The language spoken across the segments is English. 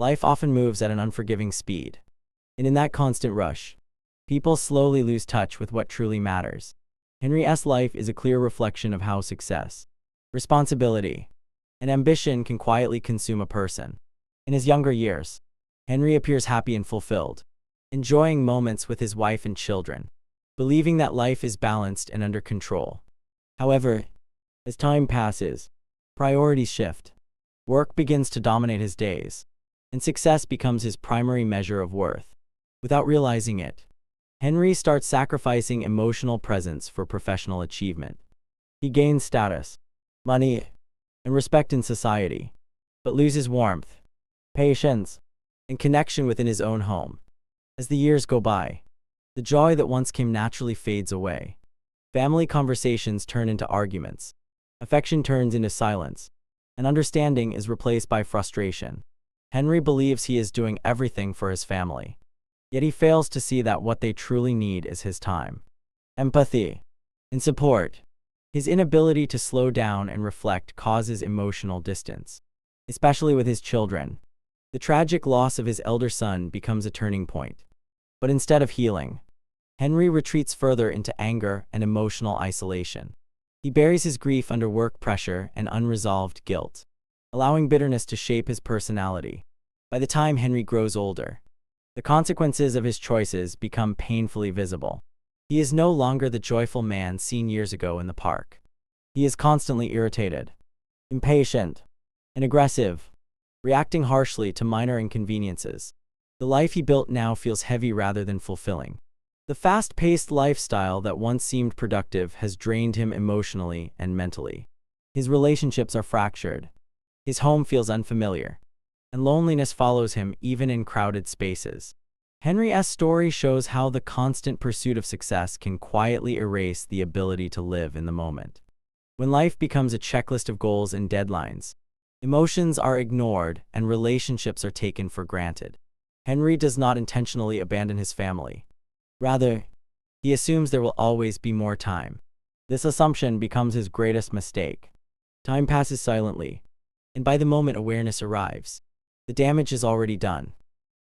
Life often moves at an unforgiving speed. And in that constant rush, people slowly lose touch with what truly matters. Henry's life is a clear reflection of how success, responsibility, and ambition can quietly consume a person. In his younger years, Henry appears happy and fulfilled, enjoying moments with his wife and children, believing that life is balanced and under control. However, as time passes, priorities shift. Work begins to dominate his days, and success becomes his primary measure of worth. Without realizing it, Henry starts sacrificing emotional presence for professional achievement. He gains status, money, and respect in society, but loses warmth, patience, and connection within his own home. As the years go by, the joy that once came naturally fades away. Family conversations turn into arguments, affection turns into silence, and understanding is replaced by frustration. Henry believes he is doing everything for his family, yet he fails to see that what they truly need is his time, empathy, and support. His inability to slow down and reflect causes emotional distance, especially with his children. The tragic loss of his elder son becomes a turning point. But instead of healing, Henry retreats further into anger and emotional isolation. He buries his grief under work pressure and unresolved guilt, allowing bitterness to shape his personality. By the time Henry grows older, the consequences of his choices become painfully visible. He is no longer the joyful man seen years ago in the park. He is constantly irritated, impatient, and aggressive, reacting harshly to minor inconveniences. The life he built now feels heavy rather than fulfilling. The fast-paced lifestyle that once seemed productive has drained him emotionally and mentally. His relationships are fractured. His home feels unfamiliar, and loneliness follows him even in crowded spaces. Henry's story shows how the constant pursuit of success can quietly erase the ability to live in the moment. When life becomes a checklist of goals and deadlines, emotions are ignored and relationships are taken for granted. Henry does not intentionally abandon his family. Rather, he assumes there will always be more time. This assumption becomes his greatest mistake. Time passes silently, and by the moment awareness arrives, the damage is already done.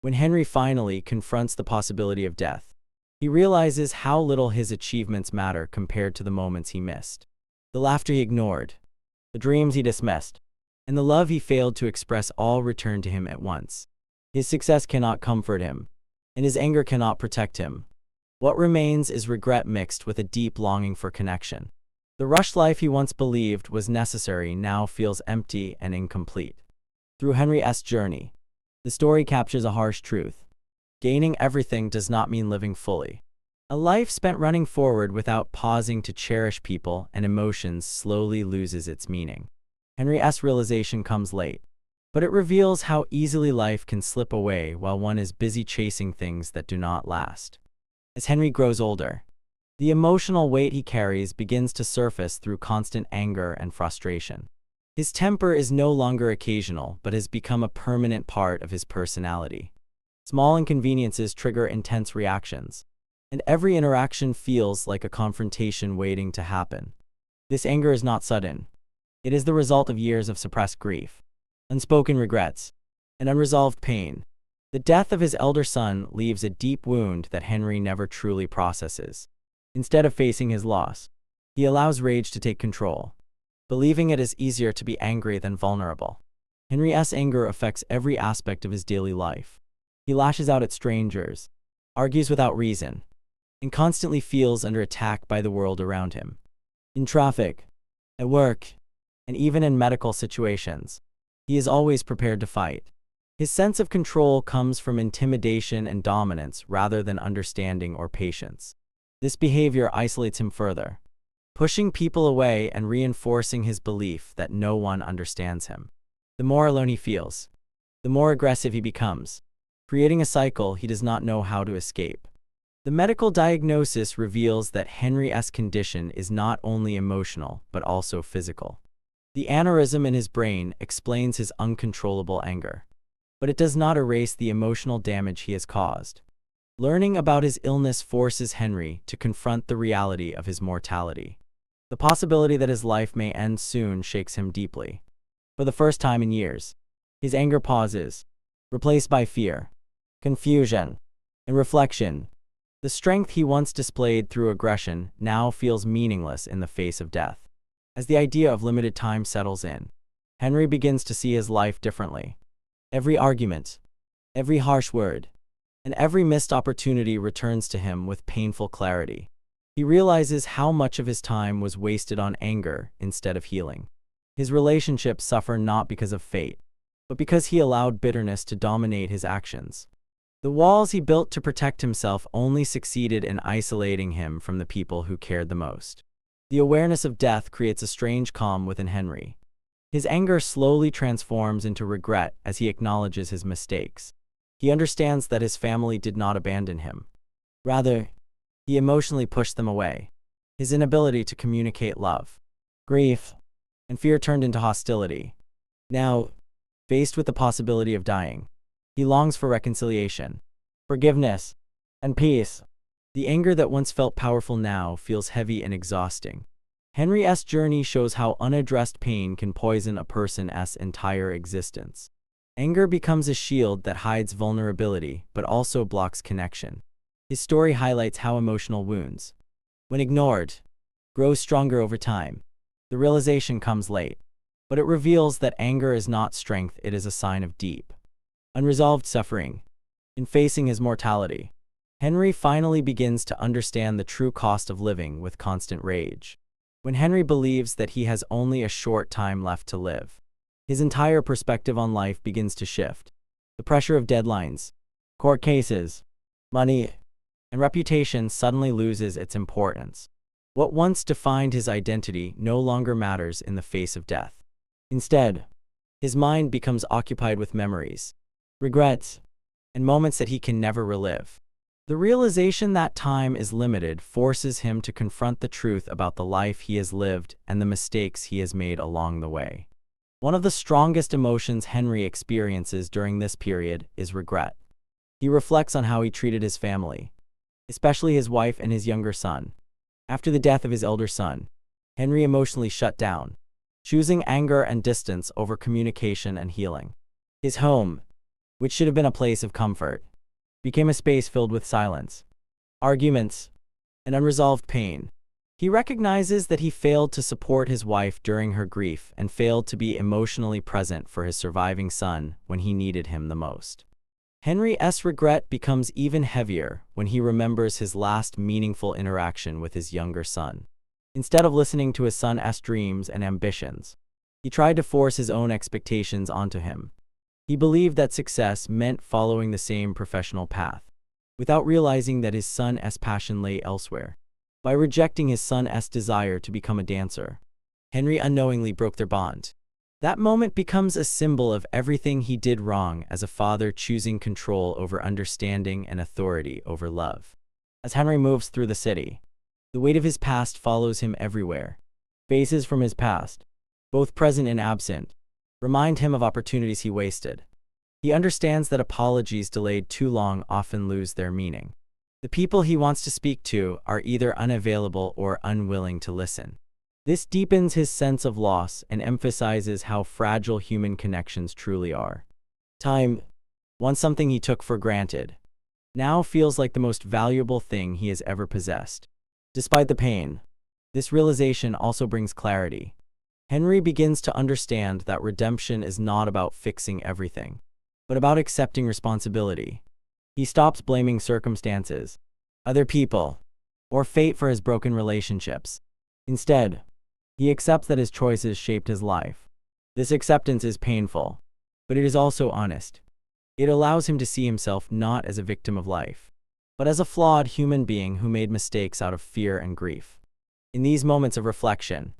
When Henry finally confronts the possibility of death, he realizes how little his achievements matter compared to the moments he missed. The laughter he ignored, the dreams he dismissed, and the love he failed to express all return to him at once. His success cannot comfort him, and his anger cannot protect him. What remains is regret mixed with a deep longing for connection. The rushed life he once believed was necessary now feels empty and incomplete. Through Henry's journey, the story captures a harsh truth. Gaining everything does not mean living fully. A life spent running forward without pausing to cherish people and emotions slowly loses its meaning. Henry's realization comes late, but it reveals how easily life can slip away while one is busy chasing things that do not last. As Henry grows older, the emotional weight he carries begins to surface through constant anger and frustration. His temper is no longer occasional but has become a permanent part of his personality. Small inconveniences trigger intense reactions, and every interaction feels like a confrontation waiting to happen. This anger is not sudden. It is the result of years of suppressed grief, unspoken regrets, and unresolved pain. The death of his elder son leaves a deep wound that Henry never truly processes. Instead of facing his loss, he allows rage to take control, believing it is easier to be angry than vulnerable. Henry's anger affects every aspect of his daily life. He lashes out at strangers, argues without reason, and constantly feels under attack by the world around him. In traffic, at work, and even in medical situations, he is always prepared to fight. His sense of control comes from intimidation and dominance rather than understanding or patience. This behavior isolates him further, pushing people away and reinforcing his belief that no one understands him. The more alone he feels, the more aggressive he becomes, creating a cycle he does not know how to escape. The medical diagnosis reveals that Henry's condition is not only emotional but also physical. The aneurysm in his brain explains his uncontrollable anger, but it does not erase the emotional damage he has caused. Learning about his illness forces Henry to confront the reality of his mortality. The possibility that his life may end soon shakes him deeply. For the first time in years, his anger pauses, replaced by fear, confusion, and reflection. The strength he once displayed through aggression now feels meaningless in the face of death. As the idea of limited time settles in, Henry begins to see his life differently. Every argument, every harsh word, and every missed opportunity returns to him with painful clarity. He realizes how much of his time was wasted on anger instead of healing. His relationships suffer not because of fate, but because he allowed bitterness to dominate his actions. The walls he built to protect himself only succeeded in isolating him from the people who cared the most. The awareness of death creates a strange calm within Henry. His anger slowly transforms into regret as he acknowledges his mistakes. He understands that his family did not abandon him. Rather, he emotionally pushed them away. His inability to communicate love, grief, and fear turned into hostility. Now, faced with the possibility of dying, he longs for reconciliation, forgiveness, and peace. The anger that once felt powerful now feels heavy and exhausting. Henry's journey shows how unaddressed pain can poison a person's entire existence. Anger becomes a shield that hides vulnerability but also blocks connection. His story highlights how emotional wounds, when ignored, grow stronger over time. The realization comes late, but it reveals that anger is not strength, it is a sign of deep, unresolved suffering. In facing his mortality, Henry finally begins to understand the true cost of living with constant rage. When Henry believes that he has only a short time left to live, his entire perspective on life begins to shift. The pressure of deadlines, court cases, money, and reputation suddenly loses its importance. What once defined his identity no longer matters in the face of death. Instead, his mind becomes occupied with memories, regrets, and moments that he can never relive. The realization that time is limited forces him to confront the truth about the life he has lived and the mistakes he has made along the way. One of the strongest emotions Henry experiences during this period is regret. He reflects on how he treated his family, especially his wife and his younger son. After the death of his elder son, Henry emotionally shut down, choosing anger and distance over communication and healing. His home, which should have been a place of comfort, became a space filled with silence, arguments, and unresolved pain. He recognizes that he failed to support his wife during her grief and failed to be emotionally present for his surviving son when he needed him the most. Henry's regret becomes even heavier when he remembers his last meaningful interaction with his younger son. Instead of listening to his son's dreams and ambitions, he tried to force his own expectations onto him. He believed that success meant following the same professional path, without realizing that his son's passion lay elsewhere. By rejecting his son's desire to become a dancer, Henry unknowingly broke their bond. That moment becomes a symbol of everything he did wrong as a father, choosing control over understanding and authority over love. As Henry moves through the city, the weight of his past follows him everywhere. Faces from his past, both present and absent, remind him of opportunities he wasted. He understands that apologies delayed too long often lose their meaning. The people he wants to speak to are either unavailable or unwilling to listen. This deepens his sense of loss and emphasizes how fragile human connections truly are. Time, once something he took for granted, now feels like the most valuable thing he has ever possessed. Despite the pain, this realization also brings clarity. Henry begins to understand that redemption is not about fixing everything, but about accepting responsibility. He stops blaming circumstances, other people, or fate for his broken relationships. Instead, he accepts that his choices shaped his life. This acceptance is painful, but it is also honest. It allows him to see himself not as a victim of life, but as a flawed human being who made mistakes out of fear and grief. In these moments of reflection,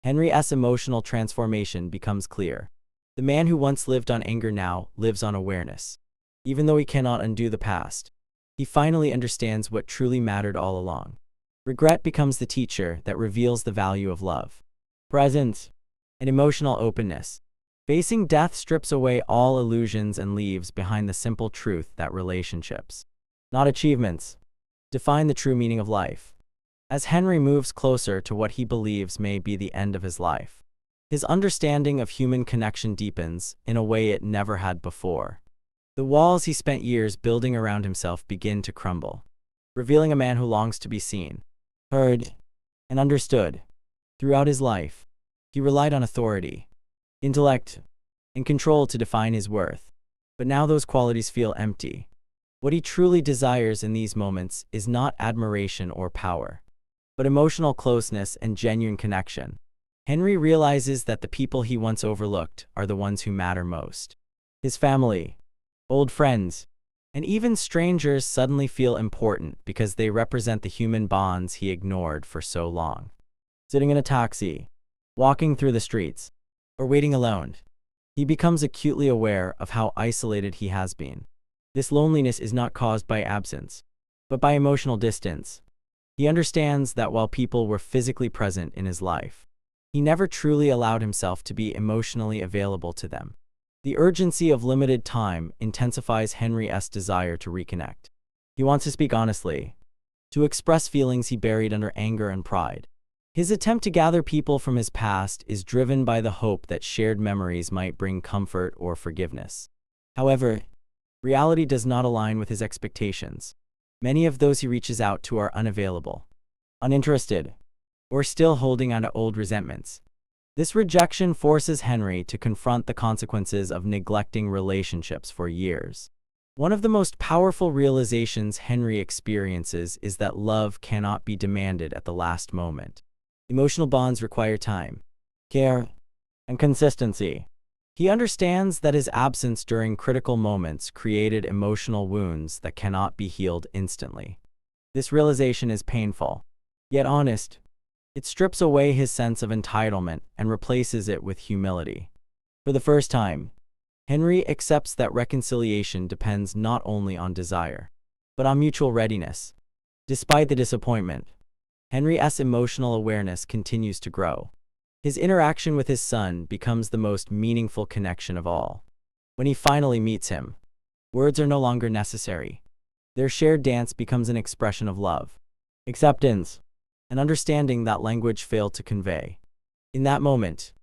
Henry's emotional transformation becomes clear. The man who once lived on anger now lives on awareness. Even though he cannot undo the past, he finally understands what truly mattered all along. Regret becomes the teacher that reveals the value of love, presence, and emotional openness. Facing death strips away all illusions and leaves behind the simple truth that relationships, not achievements, define the true meaning of life. As Henry moves closer to what he believes may be the end of his life, his understanding of human connection deepens in a way it never had before. The walls he spent years building around himself begin to crumble, revealing a man who longs to be seen, heard, and understood. Throughout his life, he relied on authority, intellect, and control to define his worth. But now those qualities feel empty. What he truly desires in these moments is not admiration or power, but emotional closeness and genuine connection. Henry realizes that the people he once overlooked are the ones who matter most. His family, old friends, and even strangers suddenly feel important because they represent the human bonds he ignored for so long. Sitting in a taxi, walking through the streets, or waiting alone, he becomes acutely aware of how isolated he has been. This loneliness is not caused by absence, but by emotional distance. He understands that while people were physically present in his life, he never truly allowed himself to be emotionally available to them. The urgency of limited time intensifies Henry's desire to reconnect. He wants to speak honestly, to express feelings he buried under anger and pride. His attempt to gather people from his past is driven by the hope that shared memories might bring comfort or forgiveness. However, reality does not align with his expectations. Many of those he reaches out to are unavailable, uninterested, or still holding on to old resentments. This rejection forces Henry to confront the consequences of neglecting relationships for years. One of the most powerful realizations Henry experiences is that love cannot be demanded at the last moment. Emotional bonds require time, care, and consistency. He understands that his absence during critical moments created emotional wounds that cannot be healed instantly. This realization is painful, yet honest. It strips away his sense of entitlement and replaces it with humility. For the first time, Henry accepts that reconciliation depends not only on desire, but on mutual readiness. Despite the disappointment, Henry's emotional awareness continues to grow. His interaction with his son becomes the most meaningful connection of all. When he finally meets him, words are no longer necessary. Their shared dance becomes an expression of love, acceptance, and understanding that language failed to convey. In that moment,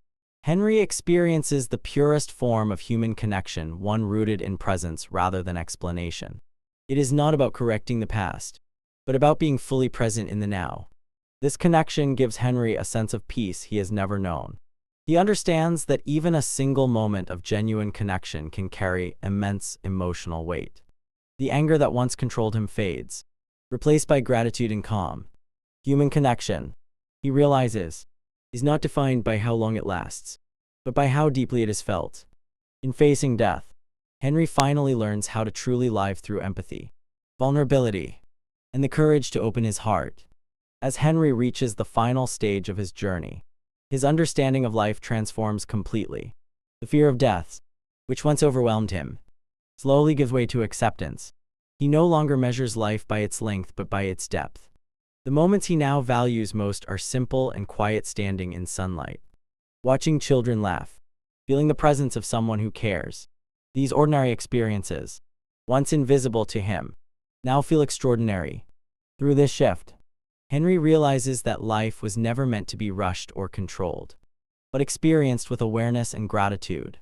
Henry experiences the purest form of human connection, one rooted in presence rather than explanation. It is not about correcting the past, but about being fully present in the now. This connection gives Henry a sense of peace he has never known. He understands that even a single moment of genuine connection can carry immense emotional weight. The anger that once controlled him fades, replaced by gratitude and calm. Human connection, he realizes, is not defined by how long it lasts, but by how deeply it is felt. In facing death, Henry finally learns how to truly live through empathy, vulnerability, and the courage to open his heart. As Henry reaches the final stage of his journey, his understanding of life transforms completely. The fear of death, which once overwhelmed him, slowly gives way to acceptance. He no longer measures life by its length but by its depth. The moments he now values most are simple and quiet, standing in sunlight, watching children laugh, feeling the presence of someone who cares. These ordinary experiences, once invisible to him, now feel extraordinary. Through this shift, Henry realizes that life was never meant to be rushed or controlled, but experienced with awareness and gratitude.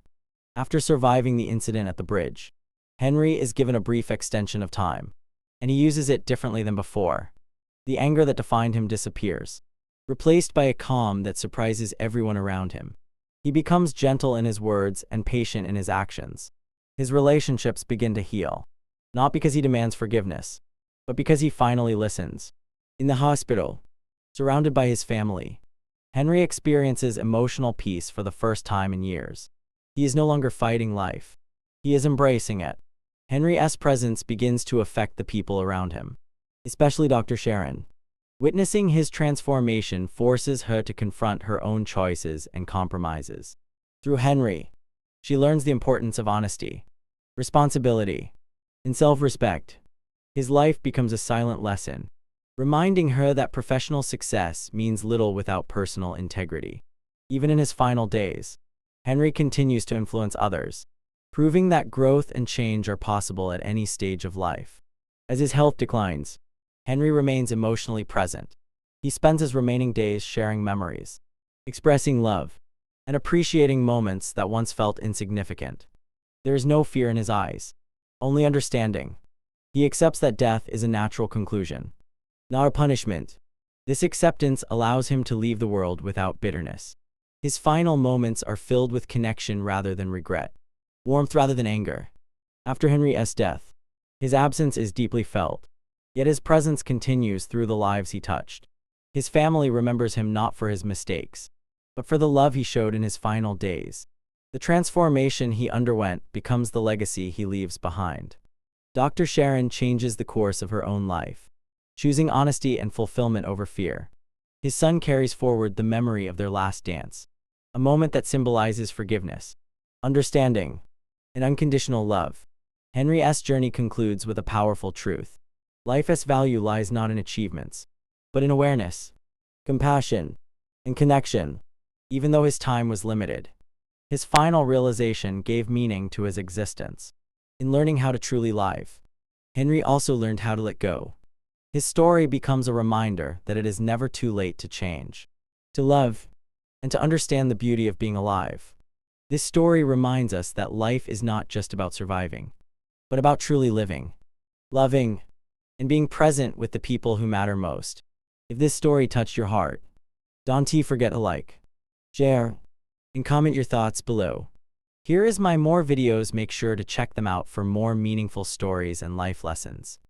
After surviving the incident at the bridge, Henry is given a brief extension of time, and he uses it differently than before. The anger that defined him disappears, replaced by a calm that surprises everyone around him. He becomes gentle in his words and patient in his actions. His relationships begin to heal, not because he demands forgiveness, but because he finally listens. In the hospital, surrounded by his family, Henry experiences emotional peace for the first time in years. He is no longer fighting life. He is embracing it. Henry's presence begins to affect the people around him, especially Dr. Sharon. Witnessing his transformation forces her to confront her own choices and compromises. Through Henry, she learns the importance of honesty, responsibility, and self-respect. His life becomes a silent lesson, reminding her that professional success means little without personal integrity. Even in his final days, Henry continues to influence others, proving that growth and change are possible at any stage of life. As his health declines, Henry remains emotionally present. He spends his remaining days sharing memories, expressing love, and appreciating moments that once felt insignificant. There is no fear in his eyes, only understanding. He accepts that death is a natural conclusion, not a punishment. This acceptance allows him to leave the world without bitterness. His final moments are filled with connection rather than regret, warmth rather than anger. After Henry's death, his absence is deeply felt, yet his presence continues through the lives he touched. His family remembers him not for his mistakes, but for the love he showed in his final days. The transformation he underwent becomes the legacy he leaves behind. Dr. Sharon changes the course of her own life, choosing honesty and fulfillment over fear. His son carries forward the memory of their last dance, a moment that symbolizes forgiveness, understanding, and unconditional love. Henry's journey concludes with a powerful truth. Life's value lies not in achievements, but in awareness, compassion, and connection. Even though his time was limited, his final realization gave meaning to his existence. In learning how to truly live, Henry also learned how to let go. His story becomes a reminder that it is never too late to change, to love, and to understand the beauty of being alive. This story reminds us that life is not just about surviving, but about truly living, loving, and being present with the people who matter most. If this story touched your heart, don't forget to like, share, and comment your thoughts below. Here is my more videos. Make sure to check them out for more meaningful stories and life lessons.